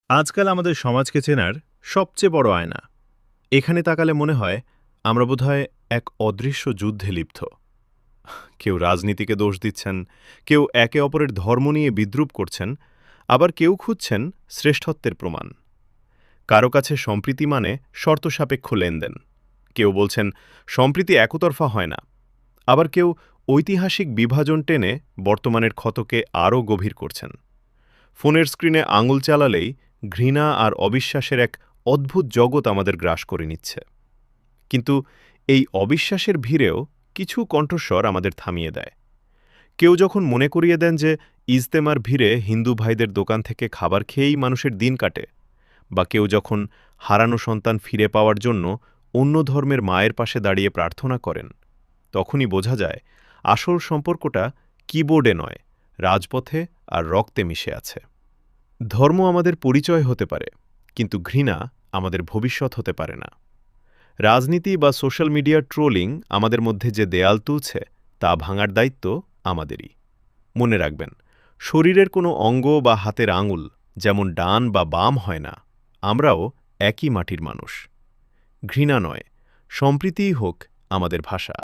আজকাল আমাদের সমাজকে চেনার সবচেয়ে বড় আয়না। এখানে তাকালে মনে হয় আমরা বোধহয় এক অদৃশ্য যুদ্ধে লিপ্ত। কেউ রাজনীতিকে দোষ দিচ্ছেন, কেউ একে অপরের ধর্ম নিয়ে বিদ্রূপ করছেন, আবার কেউ খুঁজছেন শ্রেষ্ঠত্বের প্রমাণ। কারো কাছে সম্প্রীতি মানে শর্তসাপেক্ষ লেনদেন। কেউ বলছেন সম্প্রীতি একতরফা হয় না, আবার কেউ ঐতিহাসিক বিভাজন টেনে বর্তমানের ক্ষতকে আরও গভীর করছেন। ফোনের স্ক্রিনে আঙুল চালালেই ঘৃণা আর অবিশ্বাসের এক অদ্ভুত জগৎ আমাদের গ্রাস করে নিচ্ছে। কিন্তু এই অবিশ্বাসের ভিড়েও কিছু কণ্ঠস্বর আমাদের থামিয়ে দেয়। কেউ যখন মনে করিয়ে দেন যে ইজতেমার ভিড়ে হিন্দু ভাইদের দোকান থেকে খাবার খেয়েই মানুষের দিন কাটে, বা কেউ যখন হারানো সন্তান ফিরে পাওয়ার জন্য অন্য ধর্মের মায়ের পাশে দাঁড়িয়ে প্রার্থনা করেন, তখনই বোঝা যায় আসল সম্পর্কটা কিবোর্ডে নয়, রাজপথে আর রক্তে মিশে আছে। ধর্ম আমাদের পরিচয় হতে পারে, কিন্তু ঘৃণা আমাদের ভবিষ্যৎ হতে পারে না। রাজনীতি বা সোশ্যাল মিডিয়ার ট্রোলিং আমাদের মধ্যে যে দেয়াল তুলছে, তা ভাঙার দায়িত্ব আমাদেরই। মনে রাখবেন, শরীরের কোনো অঙ্গ বা হাতের আঙুল যেমন ডান বা বাম হয় না, আমরাও একই মাটির মানুষ। ঘৃণা নয়, সম্প্রীতিই হোক আমাদের ভাষা।